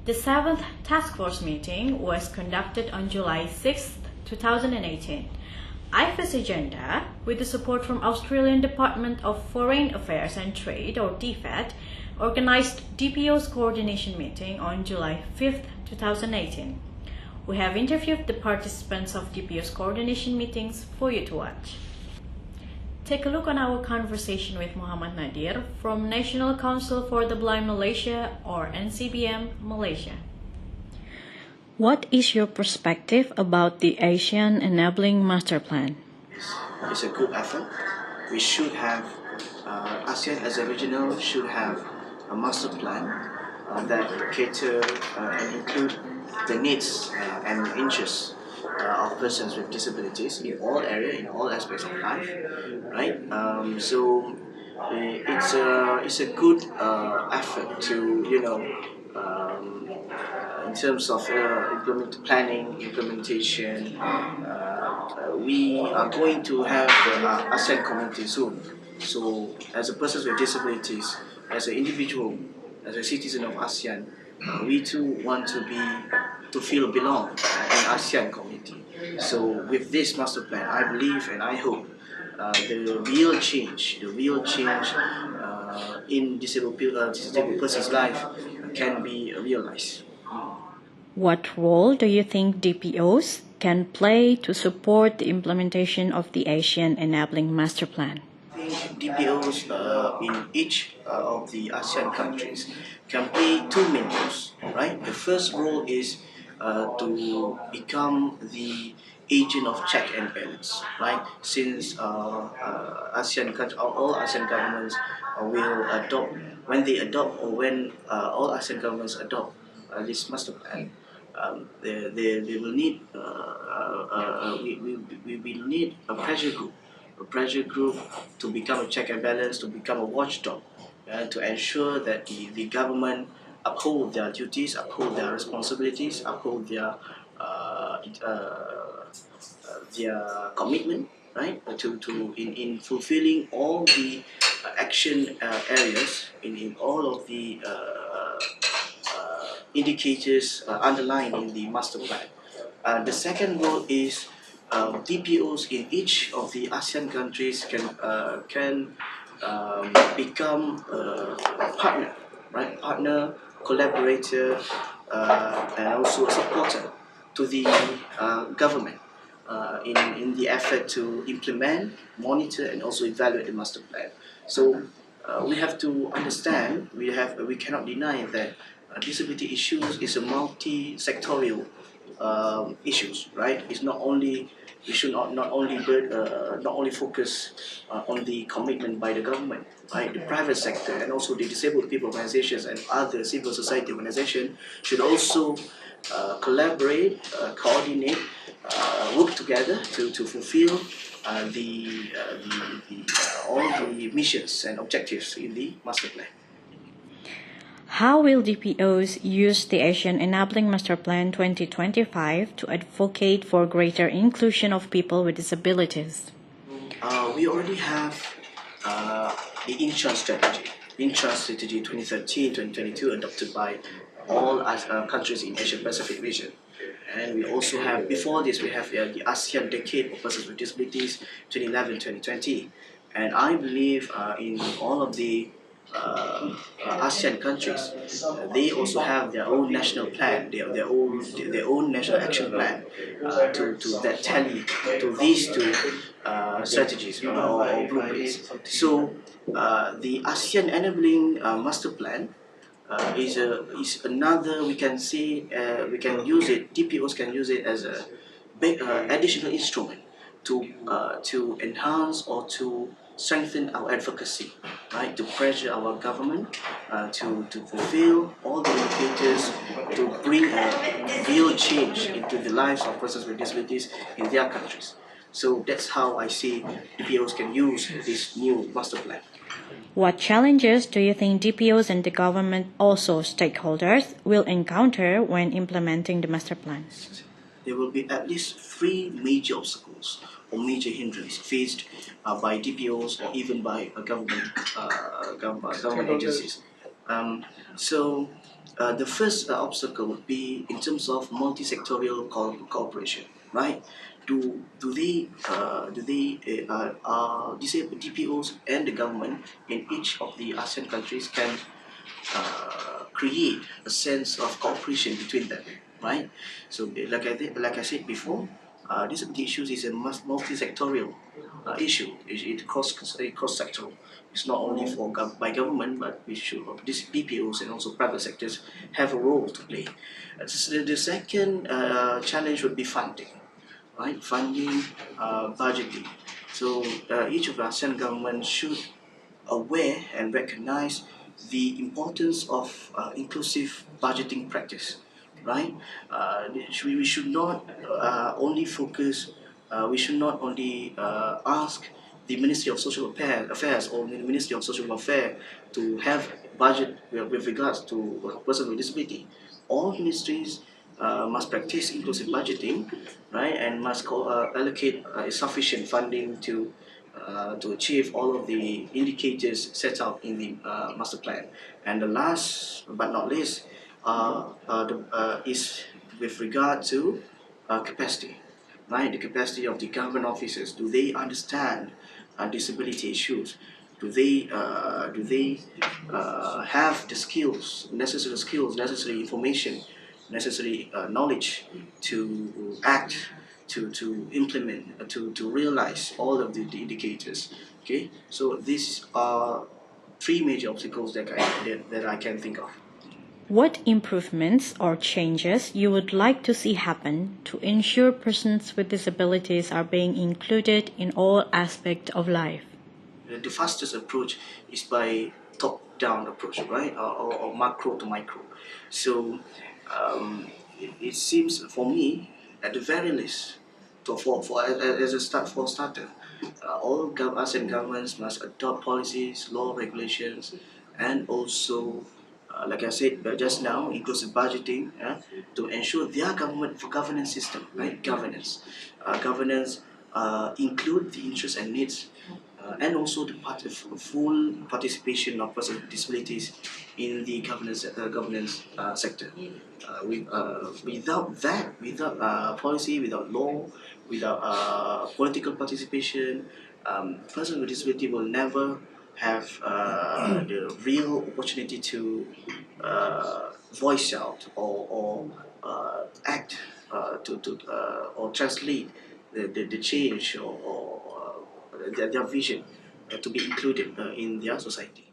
The 7th Task Force meeting was conducted on July 6, 2018. IFA's agenda, with the support from Australian Department of Foreign Affairs and Trade, or DFAT, organized DPOs coordination meeting on July 5, 2018. We have interviewed the participants of DPOs coordination meetings for you to watch. Take a look on our conversation with Muhamad Nadhir from National Council for the Blind Malaysia, or NCBM, Malaysia. What is your perspective about the Asian Enabling Master Plan? It's a good effort. We should have, ASEAN as a regional should have a master plan that cater and include the needs and interests of persons with disabilities in all areas, in all aspects of life, right? So it's a good effort to in terms of implementation. We are going to have the ASEAN community soon. So as a person with disabilities, as an individual, as a citizen of ASEAN, we too want to feel belong in ASEAN community. So with this master plan, I believe and I hope the real change in disabled person's life can be realized. What role do you think DPOs can play to support the implementation of the Asian Enabling Master Plan? I think DPOs in each of the ASEAN countries can play two main roles, right? The first role is to become the agent of check and balance, right? Since ASEAN countries, all ASEAN governments will adopt, when they adopt or when all ASEAN governments adopt this master plan, they will need we will need a pressure group to become a check and balance, to become a watchdog, to ensure that the government uphold their duties, uphold their responsibilities, uphold their commitment, right? In fulfilling all the action areas in all of the indicators underlined in the master plan. The second role is DPOs in each of the ASEAN countries can become a partner, right? Partner, collaborator, and also a supporter to the government in the effort to implement, monitor, and also evaluate the master plan. So we have to understand, we cannot deny that disability issues is a multi-sectorial issues, right? It's not only, we should not only focus on the commitment by the government, right? The private sector and also the disabled people organizations and other civil society organizations should also collaborate, coordinate, work together to fulfill all the missions and objectives in the master plan. How will DPOs use the Asian Enabling Master Plan 2025 to advocate for greater inclusion of people with disabilities? We already have the Incheon strategy. Incheon strategy 2013-2022 adopted by all countries in Asia Pacific region. And we also have, before this, we have the ASEAN Decade of Persons with Disabilities 2011-2020. And I believe in all of the ASEAN countries, they also have their own national plan, their own national action plan to that tally to these two strategies or blueprints. So the ASEAN Enabling Master Plan is another, we can say, we can use it, DPOs can use it as a big additional instrument to enhance or to strengthen our advocacy, right? To pressure our government to fulfill all the indicators, to bring a real change into the lives of persons with disabilities in their countries. So that's how I see DPOs can use this new master plan. What challenges do you think DPOs and the government, also stakeholders, will encounter when implementing the master plan? There will be at least 3 major obstacles or major hindrances faced by DPOs or even by government agencies. Um, so the first obstacle would be in terms of multi-sectorial cooperation, right? Disabled DPOs and the government in each of the ASEAN countries can create a sense of cooperation between them, right? So, like I said before, disability issues is a multi-sectorial issue. Cross-sectoral. It's not only for by government, but we should these BPOs and also private sectors have a role to play. The second challenge would be funding, right? Funding, budgeting. So each of the ASEAN governments should aware and recognize the importance of inclusive budgeting practice, right? We should not only focus, we should not only ask the Ministry of Social Affairs or the Ministry of Social Welfare to have budget with regards to a person with disability. All ministries must practice inclusive budgeting, right, and must allocate sufficient funding to achieve all of the indicators set out in the master plan. And the last but not least is with regard to capacity, right? The capacity of the government officers. Do they understand disability issues? Do they have the skills, necessary information, necessary knowledge to act, to implement, to realize all of the indicators? Okay, so these are three major obstacles that I can think of. What improvements or changes you would like to see happen to ensure persons with disabilities are being included in all aspects of life? The fastest approach is by top-down approach, right, or macro to micro. So it seems for me, at the very least, as a starter, all ASEAN governments must adopt policies, law, regulations, and also, like I said just now, inclusive budgeting, to ensure their governance system, right? Governance include the interests and needs, and also the full participation of persons with disabilities in the governance sector. Without policy, without law, without political participation, persons with disability will never have the real opportunity to voice out or act or translate the change or their vision to be included in their society.